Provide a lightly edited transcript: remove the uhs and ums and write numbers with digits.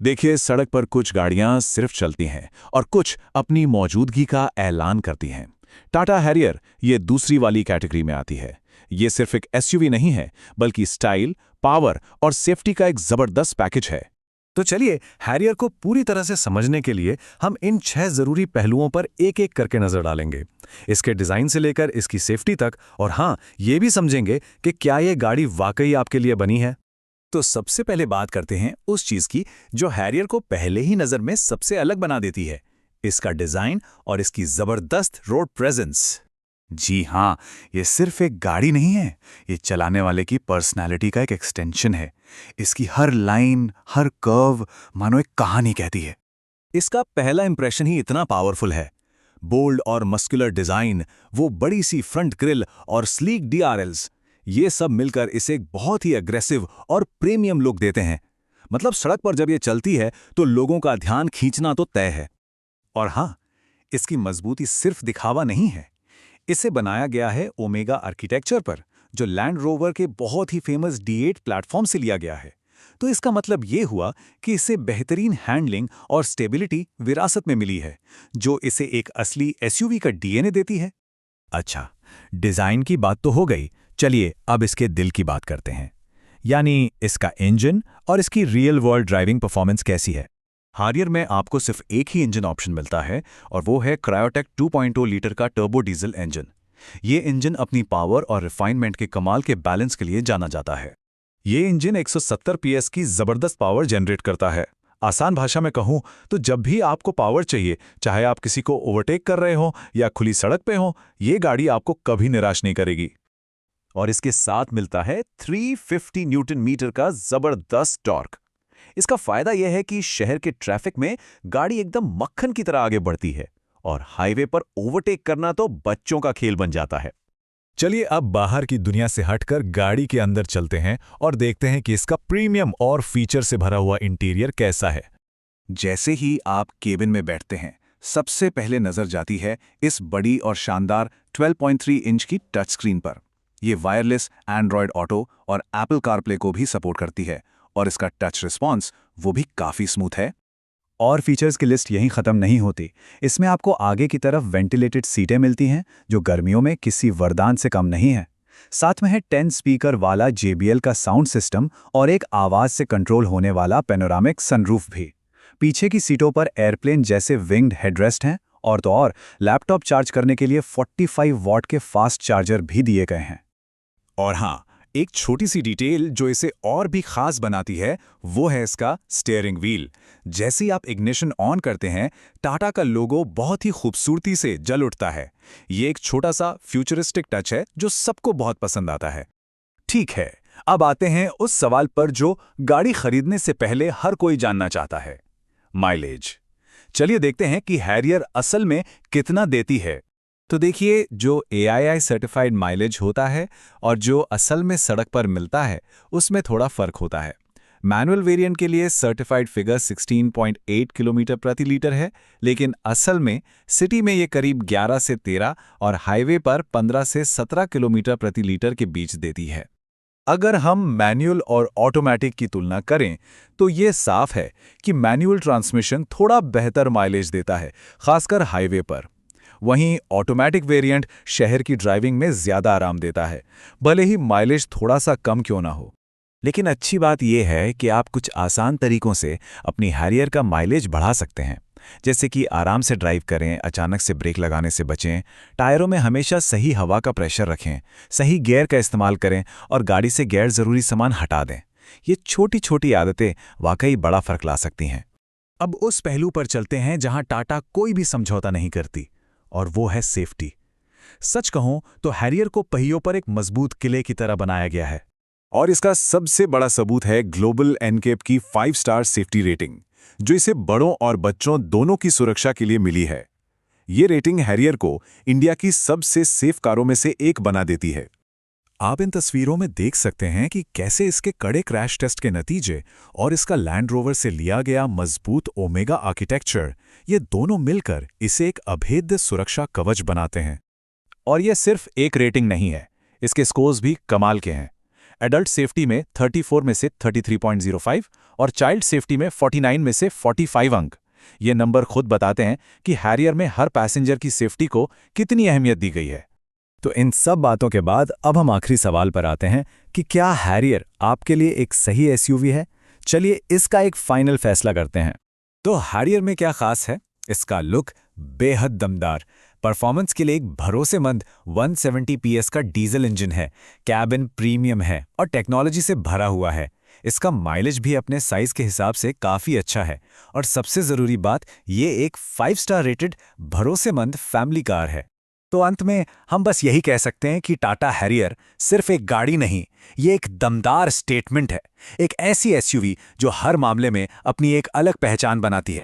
देखिए, सड़क पर कुछ गाड़ियां सिर्फ चलती हैं और कुछ अपनी मौजूदगी का ऐलान करती हैं। टाटा हैरियर ये दूसरी वाली कैटेगरी में आती है। ये सिर्फ एक एसयूवी नहीं है, बल्कि स्टाइल, पावर और सेफ्टी का एक जबरदस्त पैकेज है। तो चलिए, हैरियर को पूरी तरह से समझने के लिए हम इन 6 जरूरी पहलुओं पर एक-एक करके नजर डालेंगे। इसके डिजाइन से लेकर इसकी सेफ्टी तक, और हाँ, ये भी समझेंगे कि क्या ये गाड़ी वाकई आपके लिए बनी है। तो सबसे पहले बात करते हैं उस चीज की जो हैरियर को पहले ही नजर में सबसे अलग बना देती है, इसका डिजाइन और इसकी जबरदस्त रोड प्रेजेंस। जी हाँ, ये सिर्फ एक गाड़ी नहीं है, ये चलाने वाले की पर्सनालिटी का एक एक्सटेंशन है। इसकी हर लाइन, हर कर्व मानो एक कहानी कहती है। इसका पहला इंप्रेशन ही इतना पावरफुल है। बोल्ड और मस्कुलर डिजाइन, वो बड़ी सी फ्रंट ग्रिल और स्लीक डीआरएल्स, ये सब मिलकर इसे एक बहुत ही अग्रेसिव और प्रीमियम लुक देते हैं। मतलब सड़क पर जब ये चलती है तो लोगों का ध्यान खींचना तो तय है। और हाँ, इसकी मजबूती सिर्फ दिखावा नहीं है। इसे बनाया गया है ओमेगा आर्किटेक्चर पर, जो लैंड रोवर के बहुत ही फेमस D8 प्लेटफॉर्म से लिया गया है। तो इसका मतलब ये हुआ कि इसे बेहतरीन हैंडलिंग और स्टेबिलिटी विरासत में मिली है, जो इसे एक असली एसयूवी का डीएनए देती है। अच्छा, डिजाइन की बात तो हो गई। चलिए अब इसके दिल की बात करते हैं, यानी इसका इंजन और इसकी रियल वर्ल्ड ड्राइविंग परफॉर्मेंस कैसी है। हारियर में आपको सिर्फ एक ही इंजन ऑप्शन मिलता है, और वो है क्रायोटेक 2.0 लीटर का टर्बो डीजल इंजन। ये इंजन अपनी पावर और रिफाइनमेंट के कमाल के बैलेंस के लिए जाना जाता है। ये इंजन 170 पीएस की जबरदस्त पावर जनरेट करता है। आसान भाषा में कहूं तो जब भी आपको पावर चाहिए, चाहे आप किसी को ओवरटेक कर रहे हो या खुली सड़क पे हो, ये गाड़ी आपको कभी निराश नहीं करेगी। और इसके साथ मिलता है 350 न्यूटन मीटर का जबरदस्त टॉर्क। इसका फायदा यह है कि शहर के ट्रैफिक में गाड़ी एकदम मक्खन की तरह आगे बढ़ती है, और हाईवे पर ओवरटेक करना तो बच्चों का खेल बन जाता है। चलिए अब बाहर की दुनिया से हटकर गाड़ी के अंदर चलते हैं और देखते हैं कि इसका प्रीमियम और फीचर से भरा हुआ इंटीरियर कैसा है। जैसे ही आप केबिन में बैठते हैं, सबसे पहले नजर जाती है इस बड़ी और शानदार 12.3 इंच की टच स्क्रीन पर। ये वायरलेस एंड्रॉयड ऑटो और एप्पल कारप्ले को भी सपोर्ट करती है, और इसका टच रिस्पॉन्स वो भी काफ़ी स्मूथ है। और फीचर्स की लिस्ट यहीं ख़त्म नहीं होती। इसमें आपको आगे की तरफ वेंटिलेटेड सीटें मिलती हैं, जो गर्मियों में किसी वरदान से कम नहीं है। साथ में है 10 स्पीकर वाला JBL का साउंड सिस्टम और एक आवाज़ से कंट्रोल होने वाला पेनोरामिक सनरूफ भी। पीछे की सीटों पर एयरप्लेन जैसे विंग्ड हेडरेस्ट हैं, और तो और लैपटॉप चार्ज करने के लिए 45 वॉट के फास्ट चार्जर भी दिए गए हैं। और हाँ, एक छोटी सी डिटेल जो इसे और भी खास बनाती है, वो है इसका स्टीयरिंग व्हील। जैसे ही आप इग्निशन ऑन करते हैं, टाटा का लोगो बहुत ही खूबसूरती से जल उठता है। ये एक छोटा सा फ्यूचरिस्टिक टच है जो सबको बहुत पसंद आता है। ठीक है, अब आते हैं उस सवाल पर जो गाड़ी खरीदने से पहले हर कोई जानना चाहता है, माइलेज। चलिए देखते हैं कि हैरियर असल में कितना देती है। तो देखिए, जो AII सर्टिफाइड माइलेज होता है और जो असल में सड़क पर मिलता है, उसमें थोड़ा फर्क होता है। मैनुअल वेरिएंट के लिए सर्टिफाइड फिगर 16.8 किलोमीटर प्रति लीटर है, लेकिन असल में सिटी में ये करीब 11 से 13 और हाईवे पर 15 से 17 किलोमीटर प्रति लीटर के बीच देती है। अगर हम मैनुअल और ऑटोमैटिक की तुलना करें तो ये साफ है कि मैनुअल ट्रांसमिशन थोड़ा बेहतर माइलेज देता है, खासकर हाईवे पर। वहीं ऑटोमैटिक वेरिएंट शहर की ड्राइविंग में ज़्यादा आराम देता है, भले ही माइलेज थोड़ा सा कम क्यों ना हो। लेकिन अच्छी बात यह है कि आप कुछ आसान तरीकों से अपनी हैरियर का माइलेज बढ़ा सकते हैं, जैसे कि आराम से ड्राइव करें, अचानक से ब्रेक लगाने से बचें, टायरों में हमेशा सही हवा का प्रेशर रखें, सही गियर का इस्तेमाल करें और गाड़ी से गैर ज़रूरी सामान हटा दें। ये छोटी छोटी आदतें वाकई बड़ा फर्क ला सकती हैं। अब उस पहलू पर चलते हैं जहां टाटा कोई भी समझौता नहीं करती, और वो है सेफ्टी। सच कहूं तो हैरियर को पहियों पर एक मजबूत किले की तरह बनाया गया है, और इसका सबसे बड़ा सबूत है ग्लोबल एनकेप की 5 स्टार सेफ्टी रेटिंग, जो इसे बड़ों और बच्चों दोनों की सुरक्षा के लिए मिली है। ये रेटिंग हैरियर को इंडिया की सबसे सेफ कारों में से एक बना देती है। आप इन तस्वीरों में देख सकते हैं कि कैसे इसके कड़े क्रैश टेस्ट के नतीजे और इसका लैंड रोवर से लिया गया मजबूत ओमेगा आर्किटेक्चर, ये दोनों मिलकर इसे एक अभेद्य सुरक्षा कवच बनाते हैं। और यह सिर्फ एक रेटिंग नहीं है, इसके स्कोर्स भी कमाल के हैं। एडल्ट सेफ्टी में 34 में से 33.05 और चाइल्ड सेफ्टी में 49 में से 45 अंक। ये नंबर खुद बताते हैं कि हैरियर में हर पैसेंजर की सेफ्टी को कितनी अहमियत दी गई है। तो इन सब बातों के बाद अब हम आखिरी सवाल पर आते हैं कि क्या हैरियर आपके लिए एक सही एसयूवी है? चलिए इसका एक फाइनल फैसला करते हैं। तो हैरियर में क्या खास है? इसका लुक बेहद दमदार, परफॉर्मेंस के लिए एक भरोसेमंद 170 पीएस का डीजल इंजन है, कैबिन प्रीमियम है और टेक्नोलॉजी से भरा हुआ है। इसका माइलेज भी अपने साइज के हिसाब से काफ़ी अच्छा है और सबसे ज़रूरी बात, ये एक 5 स्टार रेटेड भरोसेमंद फैमिली कार है। तो अंत में हम बस यही कह सकते हैं कि टाटा हैरियर सिर्फ एक गाड़ी नहीं, ये एक दमदार स्टेटमेंट है, एक ऐसी एसयूवी जो हर मामले में अपनी एक अलग पहचान बनाती है।